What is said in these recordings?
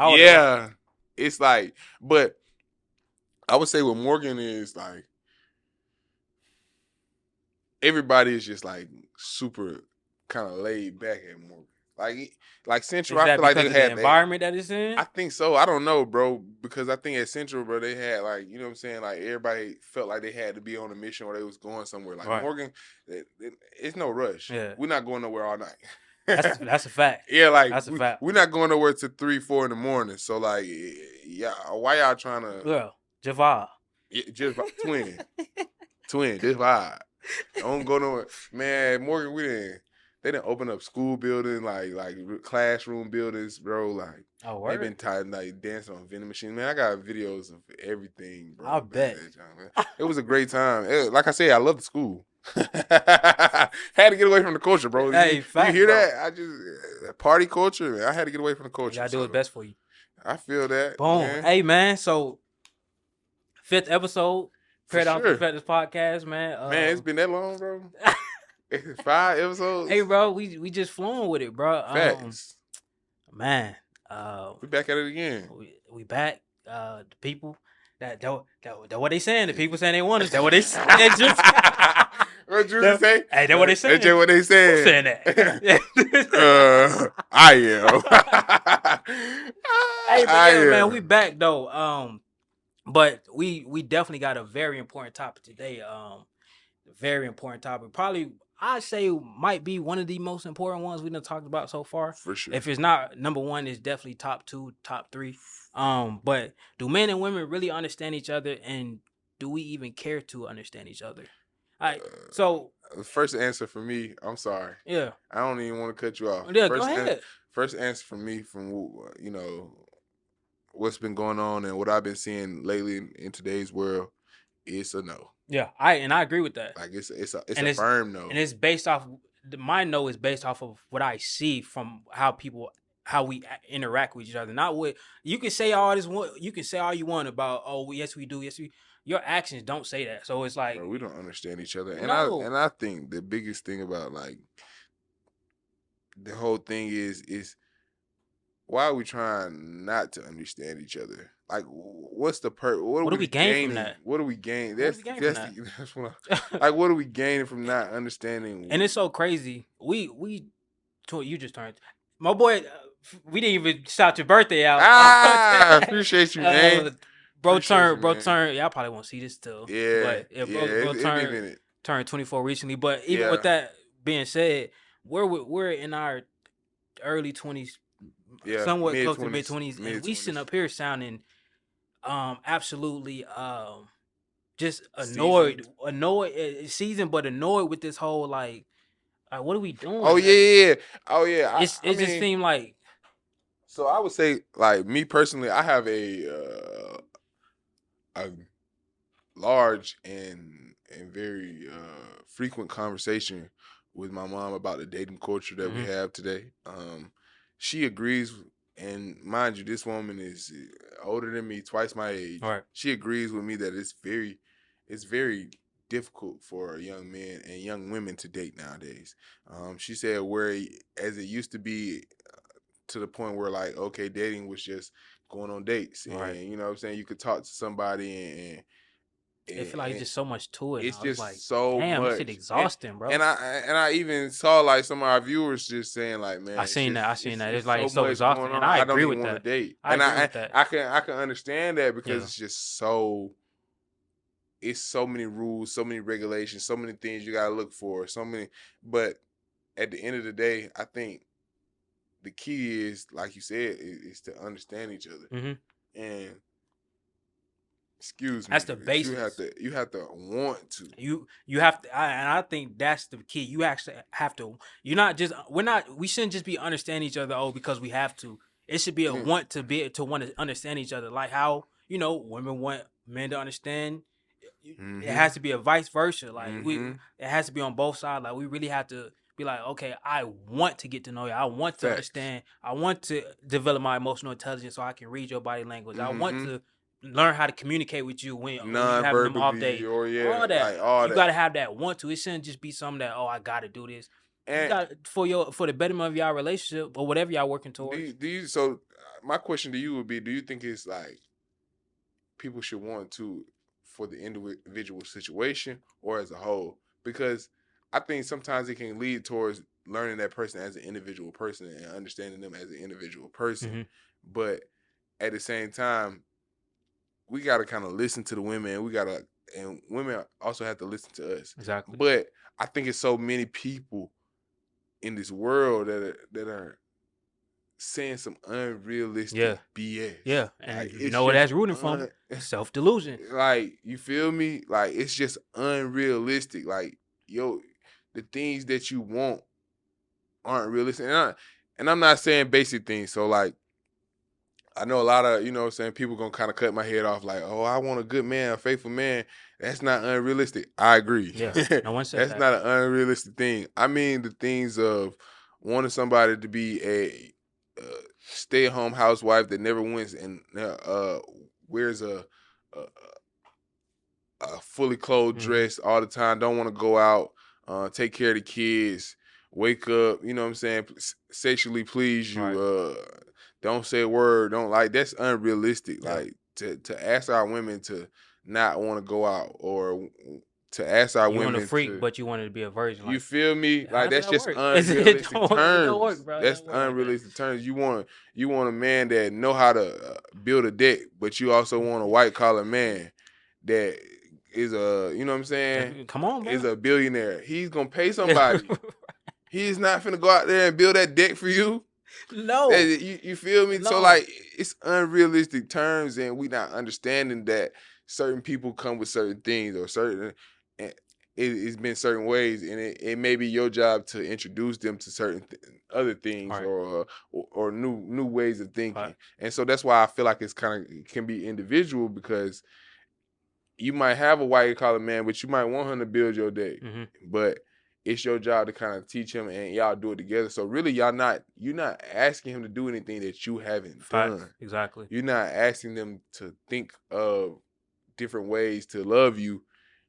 Yeah, it's like, but I would say what Morgan is like. Everybody is just like super kind of laid back at Morgan. Like Central, Is I that feel like because they of the had environment that it's in? I think so. I don't know, bro, because I think at Central, bro, they had like, you know what I'm saying? Like everybody felt like they had to be on a mission or they was going somewhere. Like Right. Morgan, it's no rush. Yeah. We're not going nowhere all night. That's a fact. Yeah, like That's a fact. we're not going nowhere till 3, 4 in the morning. So like, yeah, why y'all trying to? Yeah, Java. Just twin, just vibe. Don't go nowhere, man. Morgan, they didn't open up school buildings, like classroom buildings, bro. Like they been tied like dancing on vending machines. Man, I got videos of everything, bro. I bet. It was a great time. Like I said, I love the school. Had to get away from the culture, bro. Hey, you hear that? I just party culture. Man. I had to get away from the culture. You gotta do what's best for you. I feel that. Boom. Man. Hey, man. So 5th episode. Prepared Out Perspectives podcast, man. Man, it's been that long, bro. It's 5 episodes. Hey, bro, we just flowing with it, bro. Facts. Man, we back at it again. We back. The people that what they saying. The people saying they want us. That what they saying. What you say? Hey, that what they saying. That's just what they saying. Who's saying that? I am. Hey, but man, we back though. But we definitely got a very important topic today. Very important topic. Probably I'd say might be one of the most important ones we've done talked about so far. For sure. If it's not number one, it's definitely top 2, top 3. But do men and women really understand each other, and do we even care to understand each other? All right. So the first answer for me, I'm sorry. Yeah. I don't even want to cut you off. Yeah, go ahead. First answer for me from what's been going on and what I've been seeing lately in today's world is a no. Yeah, I agree with that. Like it's a firm no. And it's based off my no is based off of what I see from how we interact with each other. Not what you can say all you want about, oh yes we do, yes we. Your actions don't say that. So it's like, bro, we don't understand each other. And no. I think the biggest thing about like the whole thing is why are we trying not to understand each other? Like, what's the what do we gain from that? What do we gain? That's what like, what are we gaining from not understanding? And it's so crazy. You just turned my boy. We didn't even shout your birthday out. Appreciate you, man. Bro turned. Y'all probably won't see this till. Yeah, but bro turned 24 recently. But even with that being said, we're in our early 20s. Yeah, somewhat close to mid-20s, and we sitting up here sounding absolutely just annoyed, seasoned, but annoyed with this whole like what are we doing? Oh yeah. It just seemed like. So I would say, like, me personally, I have a large and very frequent conversation with my mom about the dating culture that we have today. She agrees, and mind you, this woman is older than me, twice my age. Right. She agrees with me that it's very difficult for young men and young women to date nowadays. She said as it used to be to the point where, like, okay, dating was just going on dates. Right. And, you know what I'm saying, you could talk to somebody and it feel like just so much to it. It's just like, so damn, much. This shit exhausting, bro. And I even saw like some of our viewers just saying like, man, I seen that. It's like so exhausting, and I agree with that. Date. I agree with that. I can understand that because it's just so. It's so many rules, so many regulations, so many things you gotta look for, so many. But at the end of the day, I think the key is, like you said, is to understand each other. And excuse me. That's the basis. You have to want to. You have to, and I think that's the key. You actually have to. We shouldn't just be understanding each other because we have to. It should be a want to understand each other. Like how women want men to understand. It has to be a vice versa. Like it has to be on both sides. Like we really have to be like, okay, I want to get to know you. I want to understand. I want to develop my emotional intelligence so I can read your body language. I want to learn how to communicate with you when you having them off day. All that. You gotta have that want to. It shouldn't just be something that I gotta do this. you got for the betterment of y'all relationship or whatever y'all working towards. So my question to you would be: do you think it's like people should want to for the individual situation or as a whole? Because I think sometimes it can lead towards learning that person as an individual person and understanding them as an individual person. Mm-hmm. But at the same time, we got to kind of listen to the women. And women also have to listen to us. Exactly. But I think it's so many people in this world that are saying some unrealistic BS. Yeah, and like, you know what that's rooting from? Self-delusion. Like, you feel me? Like, it's just unrealistic. Like, the things that you want aren't realistic. And I'm not saying basic things. So, like, I know a lot of, you know what I'm saying, people gonna kind of cut my head off like, oh, I want a good man, a faithful man. That's not unrealistic. I agree. Yeah, no one said That's not an unrealistic thing. I mean the things of wanting somebody to be a stay-at-home housewife that never wins and wears a fully clothed dress all the time, don't want to go out, take care of the kids, wake up, you know what I'm saying, sexually please you, right. Don't say a word, don't like, that's unrealistic. Yeah. Like to ask our women to not want to go out, or to ask our women, you want to freak, but you wanted to be a virgin. Like, you feel me? Like, that's just unrealistic terms. That's unrealistic terms. You want a man that know how to build a deck, but you also want a white collar man that is a, you know what I'm saying? Come on, bro. Is a billionaire. He's gonna pay somebody. He's not finna go out there and build that deck for you. No. You feel me? No. So, like, it's unrealistic terms, and we not understanding that certain people come with certain things, or certain, it's been certain ways, and it may be your job to introduce them to certain other things, right. or new ways of thinking. Right. And so that's why I feel like it can be individual, because you might have a white collar man, but you might want him to build your day. Mm-hmm. But it's your job to kind of teach him, and y'all do it together. So really, you're not asking him to do anything that you haven't done. Exactly. You're not asking them to think of different ways to love you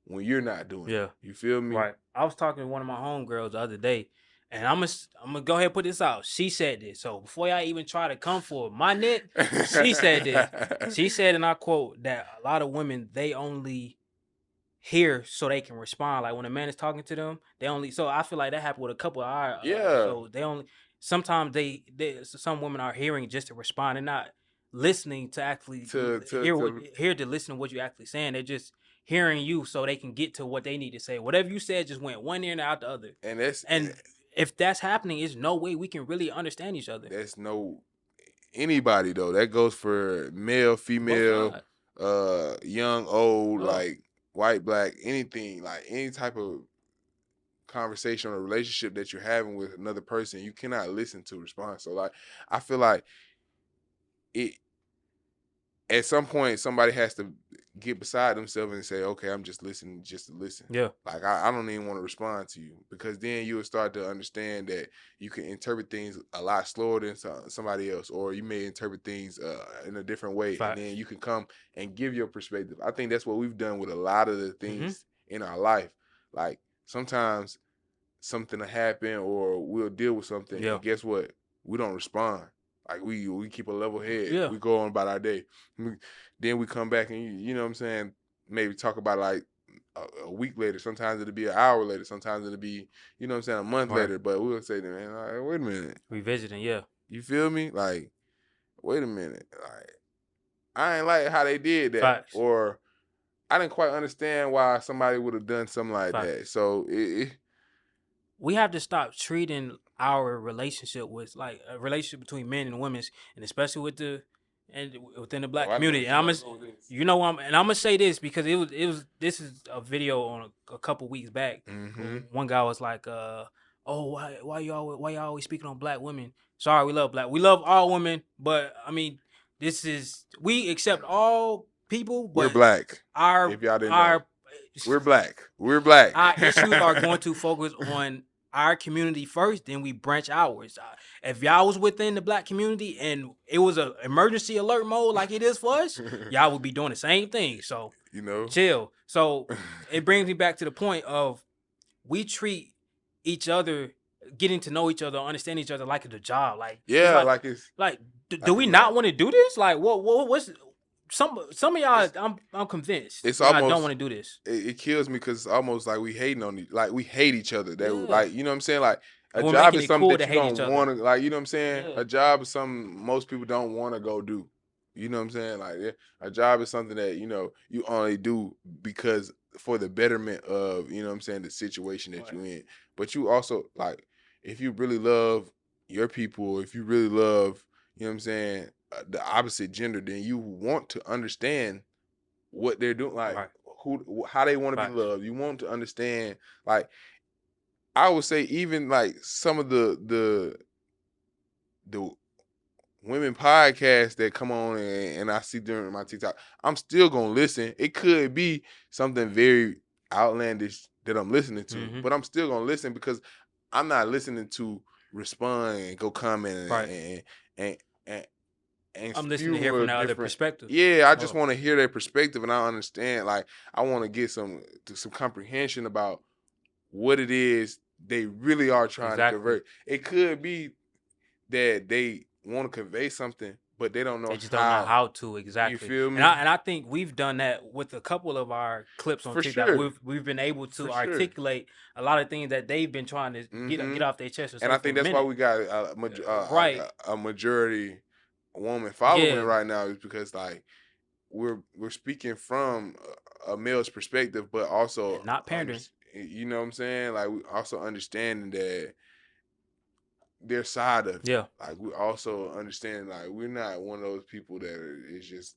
when you're not doing it. You feel me? Right. I was talking to one of my homegirls the other day, and I'm gonna go ahead and put this out. She said this. So before y'all even try to come for my net, she said this. She said, and I quote, that a lot of women, they only hear so they can respond. Like, when a man is talking to them, they only. So I feel like that happened with a couple of our. So they only. Sometimes some women are hearing just to respond and not listening to actually hear to listen to what you're actually saying. They're just hearing you so they can get to what they need to say. Whatever you said just went one ear and out the other. And if that's happening, there's no way we can really understand each other. There's no anybody though. That goes for male, female, young, old, like white, black, anything, like any type of conversation or relationship that you're having with another person, you cannot listen to respond. So, like, I feel like it. At some point, somebody has to get beside themselves and say, okay, I'm just listening just to listen. Yeah. Like, I don't even want to respond to you, because then you will start to understand that you can interpret things a lot slower than somebody else, or you may interpret things in a different way. Fact. And then you can come and give your perspective. I think that's what we've done with a lot of the things in our life. Like, sometimes something will happen, or we'll deal with something, and guess what? We don't respond. Like, we keep a level head. Yeah. We go on about our day. Then we come back and, you know what I'm saying, maybe talk about like a week later. Sometimes it'll be an hour later. Sometimes it'll be, you know what I'm saying, a month later. But we'll say, man, like, wait a minute. Revisiting, yeah. You feel me? Like, wait a minute. Like, I ain't like how they did that. Facts. Or I didn't quite understand why somebody would have done something like that. So we have to stop treating our relationship with, like, a relationship between men and women, and especially within the black community. And I'm gonna say this because this is a video on a couple weeks back. Mm-hmm. One guy was like, why you always speaking on black women? Sorry, we love all women, but I mean, we accept all people, but we're black. If y'all didn't know. We're black. Our issues are going to focus on our community first, then we branch outwards. If y'all was within the black community and it was an emergency alert mode like it is for us, y'all would be doing the same thing. So, chill. So it brings me back to the point of we treat each other getting to know each other, understand each other like it's a job. Like it's Yeah, like it's like do like we it's not not. want to do this? Like what's some of y'all? It's I'm convinced it's y'all don't want almost to do this. it kills me because it's almost like we hating on like we hate each other. That Yeah, like you know what I'm saying. Like a and we're job making is it something cool that to you hate each don't other. want to like. You know what I'm saying. Yeah, A job is something most people don't want to go do. You know what I'm saying. Like a job is something that you only do because for the betterment of you know what I'm saying the situation that right, you're in. But you also like if you really love your people, if you really love you know what I'm saying the opposite gender, then you want to understand what they're doing, like right, how they want to be facts. loved. You want to understand, like I would say, even like some of the women podcasts that come on and I see during my TikTok, I'm still gonna listen. It could be something very outlandish that I'm listening to, Mm-hmm. but I'm still gonna listen because I'm not listening to respond and go comment Right. and and, and I'm listening to hear spew from a the other different. perspective. Yeah, I just Oh, want to hear their perspective and I understand. Like I want to get some comprehension about what it is they really are trying to exactly. convert. It could be that they want to convey something, but they don't They know just don't know how. how to You exactly. feel And me? I think we've done that with a couple of our clips on For TikTok. sure. We've been able For to sure. articulate a lot of things that they've been trying to get Hmm. off their chest or And say I for think a that's why minute. we got like Right. a majority woman following Yeah. right now is because like we're speaking from a male's perspective, but And also not pandering. you know what I'm saying? Like we also understanding that their side of it. Yeah. Like we also understand like we're not one of those people that is just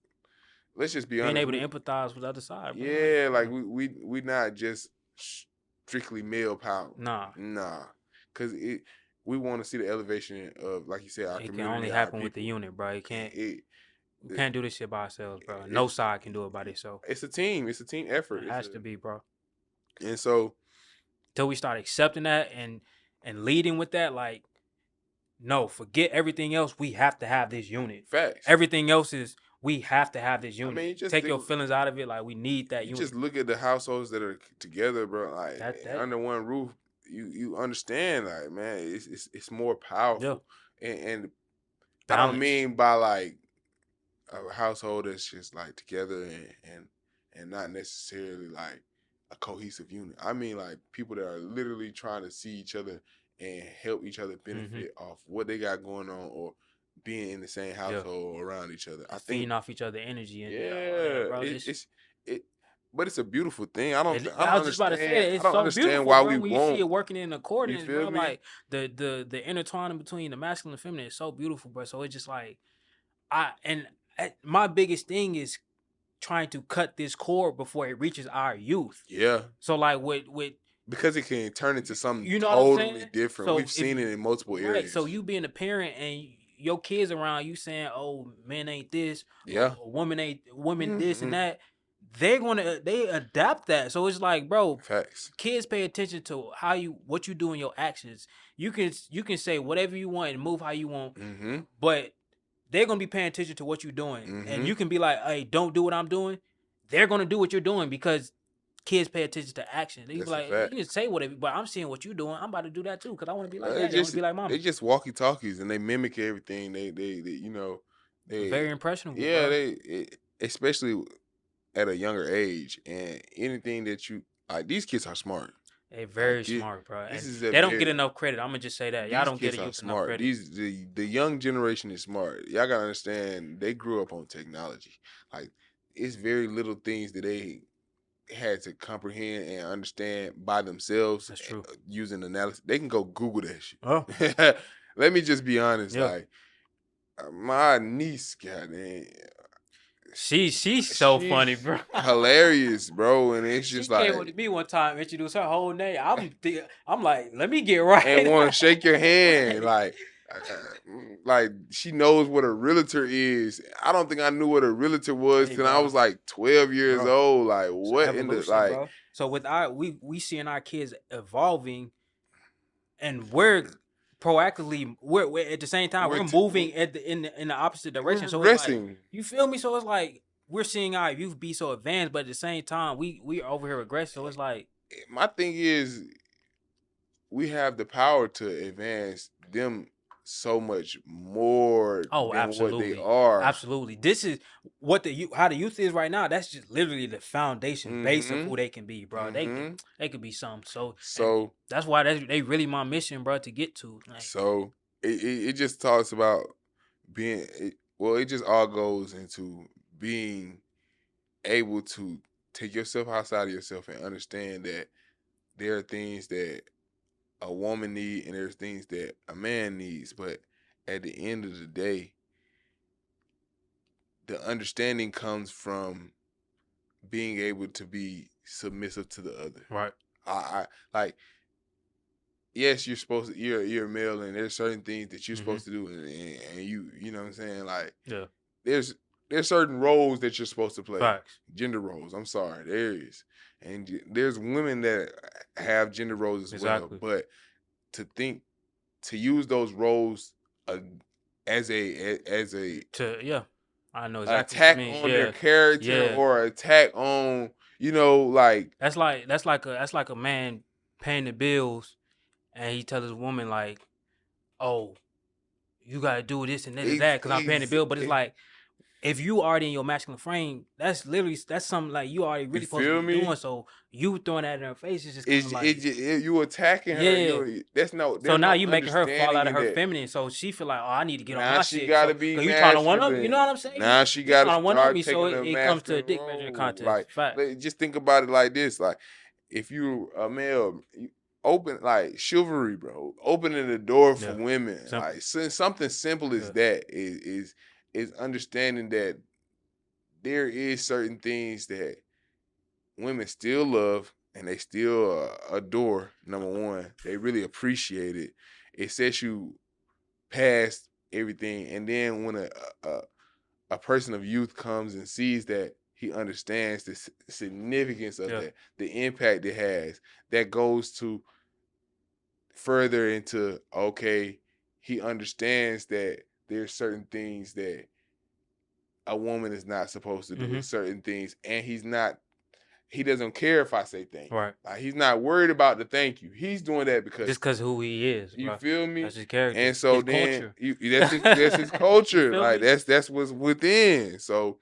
let's just be Being honest. able to empathize with the other side, bro. Like, Yeah, like yeah. we not just strictly male power. Nah. Nah, cause we want to see the elevation of like you said our It can only community, our happen with the people. unit, bro. It can't It, we it can't do this shit by ourselves, bro. No it's side can do it by themselves. it's a team. It's a team effort. It has to be, bro. And so Till we start accepting that and leading with that, like, no, forget everything else. We have to have this unit. facts. Everything else is we have to have this I unit. mean, you just Take think your feelings out of it. Like we need that you just unit. look at the households that are together, bro. Like That under one roof, you understand, like man, it's more yeah. powerful. And I don't Balance. mean by like a household that's just like together and not necessarily like a cohesive unit. I mean like people that are literally trying to see each other and help each other Mm-hmm. benefit off what they got going on or being in the same Yeah. household or around each other. I And think feeding off each other energy and all that, yeah, bro. it's it but it's a beautiful thing. I I don't was just about to say understand. that I it's don't so understand beautiful, why bro. we When you see won't. it working in You accordance, feel bro, me? like the intertwining between the masculine and feminine is so beautiful, bro. So it's just like my biggest thing is trying to cut this cord before it reaches our youth. Yeah. So like with Because it can turn into something you know what I'm totally saying? different. So We've if seen it in multiple right, so areas. you being a parent and your kids around you saying, "Oh, men ain't this, Yeah. woman ain't woman this and Hmm. that," they adapt that. So it's like, bro, Facts. kids pay attention to what you do in your actions. You can say whatever you want and move how you want, Mm-hmm. but they're gonna be paying attention to what you're doing. And Mm-hmm. you can be like, "Hey, don't do what I'm doing." They're gonna do what you're doing because kids pay attention to action. They be That's a like, you fact. can say whatever, but I'm seeing what you're doing. I'm about to do that too because I want to be like They daddy. I want to just be like they mama. just walkie talkies and they mimic everything. They they Very impressionable, yeah bro. especially at a younger age and anything that you like these kids are smart. They Like very smart, bro. this And is a they don't get very enough credit. I'm gonna just say that y'all these don't get a kids are youth enough smart. credit. The young generation is smart. Y'all gotta understand they grew up on technology. Like it's very little things that they had to comprehend and understand by themselves That's true. using analysis. They can go Google that Oh, shit. Let me just be honest. yeah. Like my niece, goddamn, She's so funny, she's bro. hilarious, bro. And it's She just came up to like, me one time, introduced her whole name. I'm like, let me get right. and want to shake your hand, Right. like she knows what a realtor is. I don't think I knew what a realtor was Hey, till I bro, was like 12 years bro. old. Like It's an what in the evolution, like? bro. So with we seeing our kids evolving, and we're proactively we're at the same time We're we're moving in the opposite we're direction. So it's like regressing. you feel me. So it's like we're seeing our youth be so advanced, but at the same time we are over here regress. So it's like My thing is we have the power to advance them so much more than what they are. Absolutely. This is what how the youth is right now. That's just literally the foundation base of who they can be, bro. They could be something. So that's why they really my mission, bro, to get to. Like, so it just talks about being it just all goes into being able to take yourself outside of yourself and understand that there are things that a woman needs and there's things that a man needs, but at the end of the day, the understanding comes from being able to be submissive to the other. Right. I like, yes, you're a male and there's certain things that you're supposed to do and you know what I'm saying? Like, yeah. There's certain roles that you're supposed to play. Facts. Gender roles. I'm sorry, there is. And there's women that have gender roles as well. But to use those roles as a I know exactly attack on their character or attack on, like that's like a man paying the bills and he tells his woman like, oh, you gotta do this and this and that because I'm paying the bill. But it's like, if you already in your masculine frame, that's something like you already really supposed to be doing. So you throwing that in her face is just kind of like you attacking her. Yeah. So now you making her fall out of her feminine. So she feel like, oh, I need to get on my shit. Now she gotta be you trying to one up. You know what I'm saying? Now she gotta start one up me. So it comes to a dick measuring contest. Like, just think about it like this: like, if you a male. Open like chivalry, bro. Opening the door for women, like something simple as that is understanding that there is certain things that women still love and they still adore. Number one, they really appreciate it. It sets you past everything, and then when a person of youth comes and sees that, he understands the significance of that, the impact it has. That goes to further into, okay, he understands that there's certain things that a woman is not supposed to do, certain things, and he doesn't care if I say thank you. Right. Like, he's not worried about the thank you. He's doing that because who he is. You feel me? That's his character. And so his then that's his culture. Like me? that's what's within. So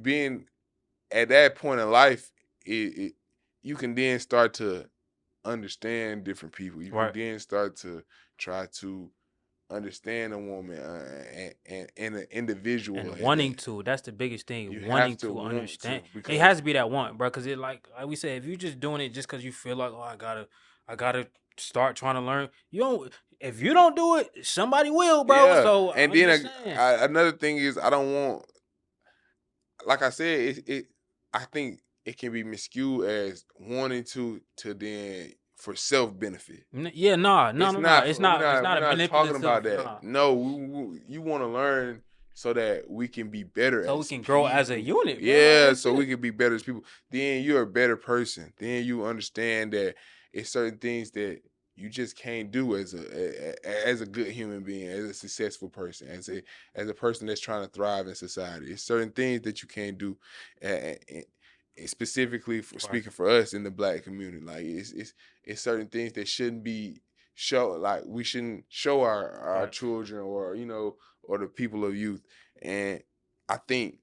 being at that point in life, you can then start to understand different people. You can then start to try to understand a woman and an individual. And wanting to. That's the biggest thing. Wanting to understand. It has to be that want, bro. Because it like we said, if you're just doing it just because you feel like, oh, I gotta start trying to learn. If you don't do it, somebody will, bro. Yeah. So and then another thing is, I don't want. Like I said, I think it can be miscued as wanting to then for self benefit. Yeah, no. It's not talking about that. Nah. No, you want to learn so that we can be better. So we can grow as a unit. Bro. Yeah, so we can be better as people. Then you're a better person. Then you understand that it's certain things that you just can't do as a good human being, as a successful person, as a person that's trying to thrive in society. It's certain things that you can't do, specifically for speaking for us in the Black community. Like it's certain things that shouldn't be like we shouldn't show our children or or the people of youth. And I think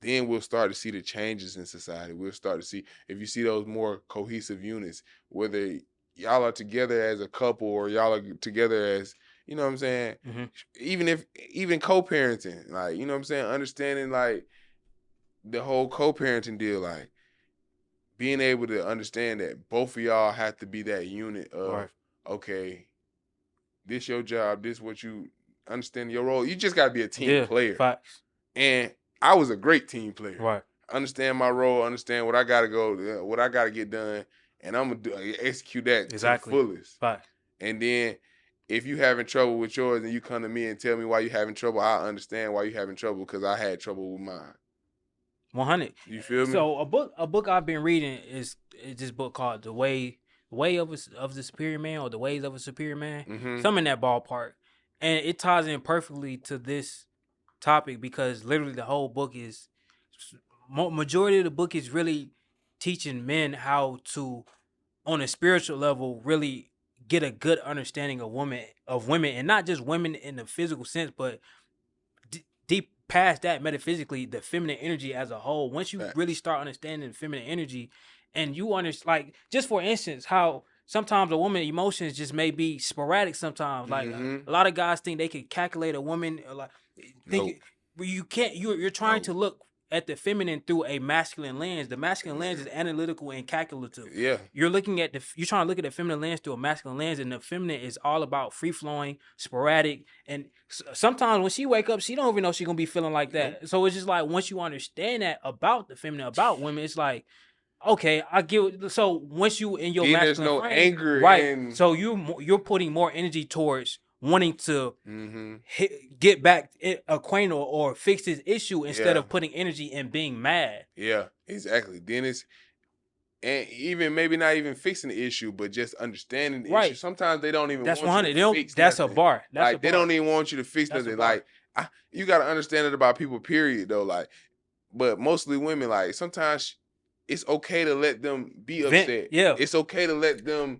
then we'll start to see the changes in society. We'll start to see, if you see those more cohesive units, whether y'all are together as a couple or y'all are together as, you know what I'm saying? Even co-parenting, like, you know what I'm saying? Understanding like the whole co-parenting deal, like being able to understand that both of y'all have to be that unit of, okay, this your job, this what you understand your role. You just got to be a team player. Facts. And I was a great team player. Right. Understand my role, understand what I got to get done. and I'm gonna execute that to the Exactly. fullest. Right. And then if you having trouble with yours and you come to me and tell me why you having trouble, I understand why you having trouble because I had trouble with mine. 100. You feel me? So a book I've been reading is this book called The Way of the Superior Man, or The Ways of a Superior Man. Mm-hmm. Some in that ballpark, and it ties in perfectly to this topic because literally the whole book is majority of the book is really teaching men how to, on a spiritual level, really get a good understanding of women, and not just women in the physical sense, but deep past that, metaphysically, the feminine energy as a whole. Once you really start understanding the feminine energy, and you understand, like, just for instance, how sometimes a woman's emotions just may be sporadic sometimes. Like, a lot of guys think they can calculate a woman, like, think you can't. You're trying to look at the feminine through a masculine lens. The masculine lens is analytical and calculative. Yeah. You're trying to look at the feminine lens through a masculine lens, and the feminine is all about free flowing, sporadic, and sometimes when she wake up, she don't even know she's gonna be feeling like that. Nope. So it's just like, once you understand that about the feminine, about women, it's like, okay, I get. So once you in your masculine there's no frame, anger, right? So you're putting more energy towards wanting to get back acquainted or fix this issue instead of putting energy in being mad. Yeah, exactly. Then it's, and even maybe not even fixing the issue, but just understanding the issue. Sometimes they don't even want 100. You to fix that's nothing. A bar. That's like, a bar. They don't even want you to fix nothing. Like, you got to understand it about people, period, though. Like, but mostly women, like, sometimes it's okay to let them be upset. Yeah. It's okay to let them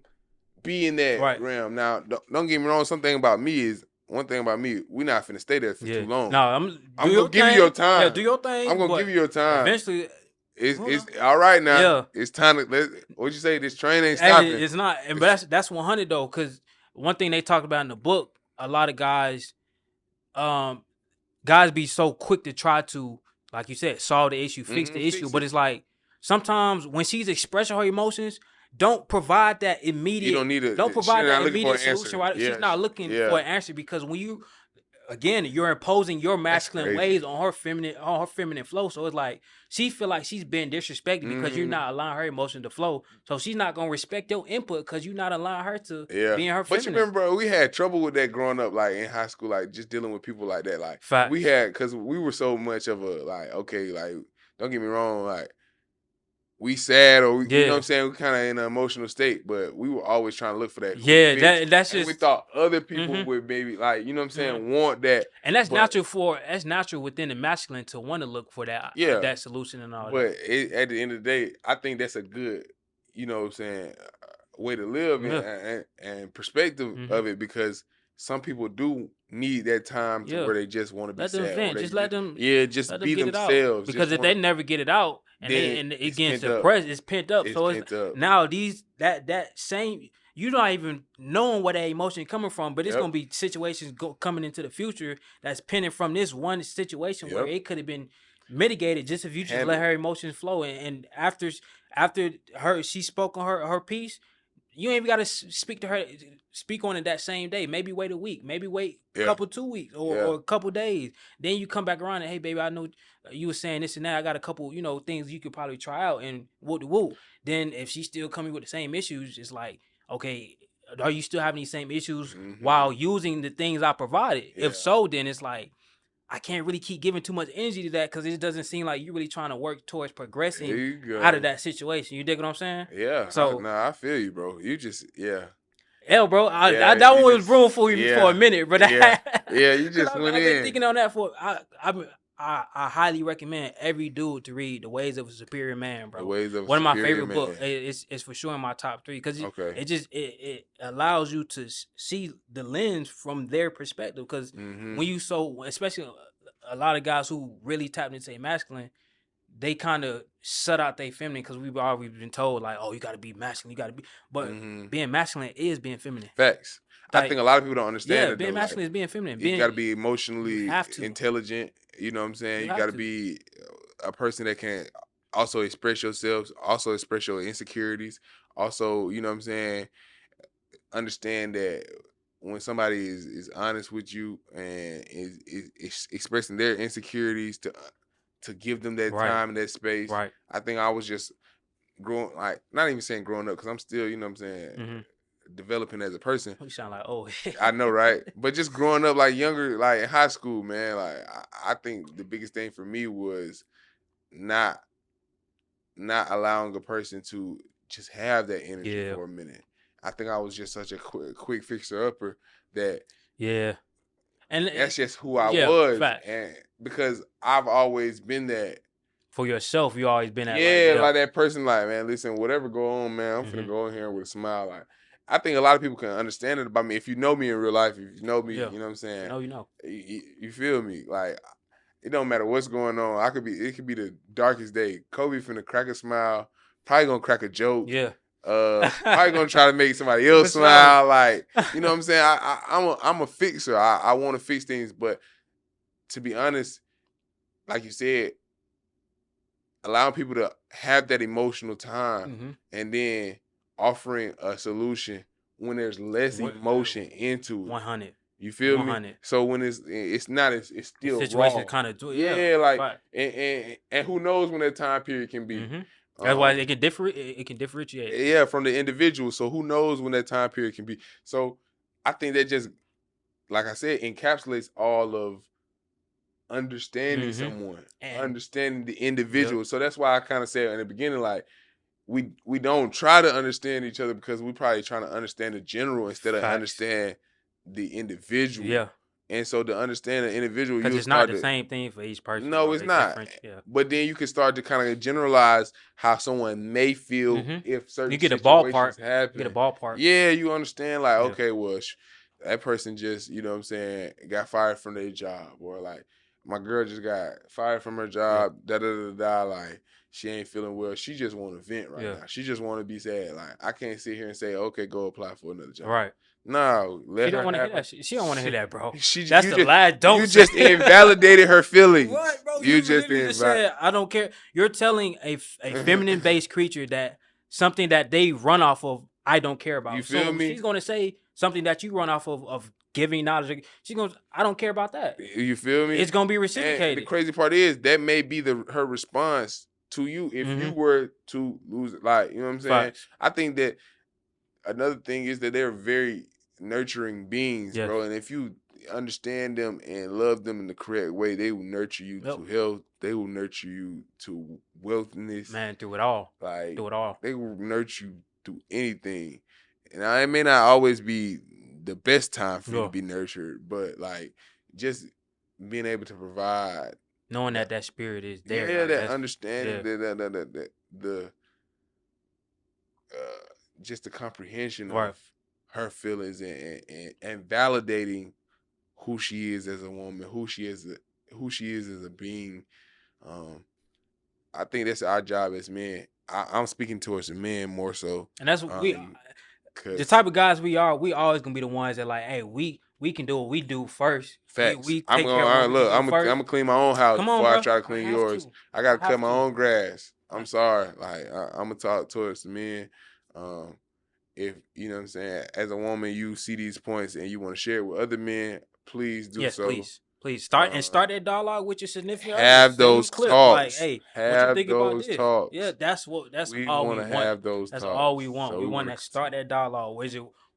be in that realm. Now, don't get me wrong. One thing about me, we're not finna stay there for too long. No, I'm gonna give you your time. Yeah, do your thing. I'm gonna give you your time. Eventually, it's all right now. Yeah. It's time to what you say. This train ain't stopping. It's not, but that's 100 though. Because one thing they talked about in the book, a lot of guys be so quick to try to, like you said, solve the issue, fix the issue. But it's like, sometimes when she's expressing her emotions, don't provide that immediate. You don't need it. Don't provide that immediate solution. Right? Yes. She's not looking for an answer, because when you, again, you're imposing your masculine ways on her feminine flow. So it's like, she feel like she's been disrespected because you're not allowing her emotion to flow. So she's not gonna respect your input because you're not allowing her to be in her feminine. But you remember, bro, we had trouble with that growing up, like in high school, like just dealing with people like that. Like, facts. We had, because we were so much of a, like, okay, like, don't get me wrong, like, we sad, or you know what I'm saying, we kind of in an emotional state, but we were always trying to look for that. Yeah, that's just, we thought other people would maybe, like, you know what I'm saying, want that. And that's natural within the masculine to want to look for that that solution and all that. But at the end of the day, I think that's a good, you know what I'm saying, way to live and perspective of it, because some people do need that time to where they just want to be sad. Let them vent. Just let them be themselves. Because if they never get it out, and it gets suppressed, it's pent up. Now that same, you're not even knowing where that emotion coming from, but it's gonna be situations coming into the future that's pending from this one situation where it could have been mitigated just if you just let her emotions flow. And after she spoke on her piece, you ain't even got to speak on it that same day. Maybe wait a week. Maybe wait a couple 2 weeks or a couple days. Then you come back around and, hey, baby, I know you were saying this and that. I got a couple, things you could probably try out, and woo. Then if she's still coming with the same issues, it's like, okay, are you still having these same issues while using the things I provided? Yeah. If so, then it's like, I can't really keep giving too much energy to that, because it doesn't seem like you're really trying to work towards progressing out of that situation. You dig what I'm saying? Yeah. So I feel you, bro. You just Hell, bro, that one was brewing for you for a minute, bro. You just went in. I've been thinking on that for. I highly recommend every dude to read The Ways of a Superior Man, bro. The Ways of a One of my Superior favorite Man. books. It's for sure in my top 3, because it allows you to see the lens from their perspective. Because when you especially a lot of guys who really tapped into masculine, they kind of shut out their feminine, because we've always been told, like, oh, you got to be masculine, you got to be. But being masculine is being feminine. Facts. Like, I think a lot of people don't understand it. Being masculine is being feminine. You got to be emotionally intelligent. You know what I'm saying? You got to be a person that can also express yourself, also express your insecurities. Also, you know what I'm saying, understand that when somebody is honest with you and is expressing their insecurities, to give them that time and that space. Right. I think I was just growing, like not even saying growing up, because I'm still, you know what I'm saying, Mm-hmm. developing as a person. You sound like, oh. I know, right? But just growing up like younger, like in high school, man, like I think the biggest thing for me was not not allowing a person to just have that energy Yeah. for a minute. I think I was just such a quick fixer upper that Yeah. And that's just who I yeah, was, facts. and because I've always been that. For yourself, you always been at like, Yeah, yeah. like that person, like, man, listen, whatever go on, man, I'm finna go in here with a smile. Like, I think a lot of people can understand it about me. If you know me in real life, if you know me, Yeah. you know what I'm saying? You know. You feel me? Like, it don't matter what's going on. It could be the darkest day. Kobe finna crack a smile, probably gonna crack a joke. Yeah. Probably gonna try to make somebody else smile. Like, you know what I'm saying? I'm a fixer. I want to fix things, but to be honest, like you said, allowing people to have that emotional time and then offering a solution when there's less emotion into it. 100. You feel 100. me? So when it's it's still the situation raw. kind of Yeah, like and who knows when that time period can be. That's why it can differentiate. Yeah, from the individual. So who knows when that time period can be. So I think that just, like I said, encapsulates all of understanding someone, understanding the individual. Yep. So that's why I kind of said in the beginning, like, we don't try to understand each other because we probably trying to understand the general instead of understand the individual. Yeah. And so to understand the individual, because it's not the same thing for each person. No, it's not. Yeah. But then you can start to kind of generalize how someone may feel if certain situations happen. You get a ballpark. Yeah, you understand, like, okay, well, that person just, you know what I'm saying, got fired from their job, or like, my girl just got fired from her job, like, she ain't feeling well. She just want to vent right now. She just want to be sad. Like, I can't sit here and say, okay, go apply for another job. Right. No, she don't want to hear that. She don't want to hear that, bro. That's the last. Don't. You just invalidated her feelings. What, bro? You just said, I don't care. You're telling a feminine based creature that something that they run off of, I don't care about. You feel me? She's gonna say something that you run off of giving knowledge. She's gonna, I don't care about that. You feel me? It's gonna be reciprocated. And the crazy part is that may be her response to you if you were to lose it. Like, you know what I'm saying? Facts. I think that another thing is that they're very nurturing beings, bro. And if you understand them and love them in the correct way, they will nurture you to health. They will nurture you to wealthiness. Man, through it all. Like, through it all. They will nurture you through anything. And it may not always be the best time for you to be nurtured, but like, just being able to provide, knowing that spirit is there. Yeah, like, that understanding, the just the comprehension of her feelings and validating who she is as a woman, who she is as a being. I think that's our job as men. I'm speaking towards the men more so, and that's what the type of guys we are. We always gonna be the ones that like, hey, we can do what we do first. Facts. We I'm gonna clean my own house before I try to clean yours. I gotta cut my own grass. I'm sorry. Like, I'm gonna talk towards the men. If you know what I'm saying, as a woman, you see these points and you want to share it with other men, please do so. Please start that dialogue with your significant other. Have those talks. Like, hey, have what you think those about this? talks. Yeah, that's we all we want. Have those that's talks. all we want. So we want to start that dialogue.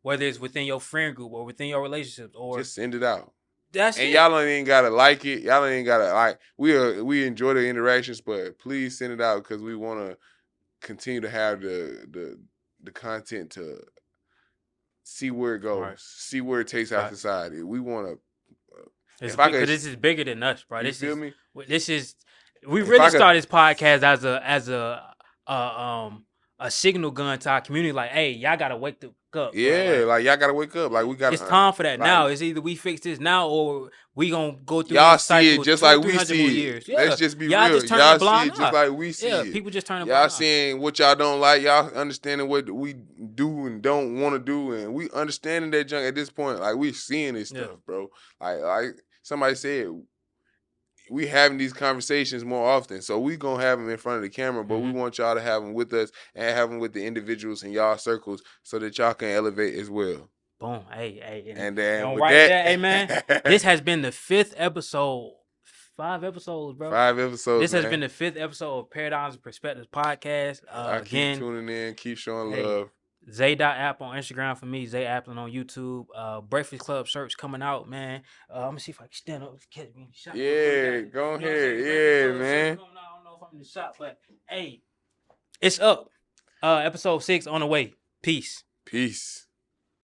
Whether it's within your friend group or within your relationships, or just send it out. That's and it. Y'all ain't gotta like it. Y'all ain't gotta like. We enjoy the interactions, but please send it out because we want to continue to have the content to see where it goes, see where it takes our society. We want to. Because this is bigger than us, bro. You feel me? This is. We really started this podcast as a signal gun to our community. Like, hey, y'all gotta wake up. Yeah, like y'all gotta wake up. Like, we got. It's time for that now. It's either we fix this now or we gonna go through. Y'all see it just like we see it. Years. Yeah. Let's just be y'all real. Just y'all see it just like we see it. People just turn. Y'all seeing what y'all don't like. Y'all understanding what we do and don't want to do, and we understanding that junk at this point. Like, we seeing this stuff, bro. Like somebody said, we having these conversations more often, so we gonna have them in front of the camera, but we want y'all to have them with us and have them with the individuals in y'all circles so that y'all can elevate as well. Boom, hey, and then right there, hey man, this has been the 5th episode 5 episodes, bro. 5 episodes. This has man. been the 5th episode of Paradigms and Perspectives podcast. I Again, keep tuning in, keep showing love. Zay.app on Instagram for me, Zay Applin on YouTube. Breakfast Club shirts coming out, man. I'm gonna see if I can stand up. Catch me in the shot. Yeah, go ahead. Yeah, man. I don't know if I'm in the shot, but hey, it's up. Episode 6 on the way. Peace. Peace.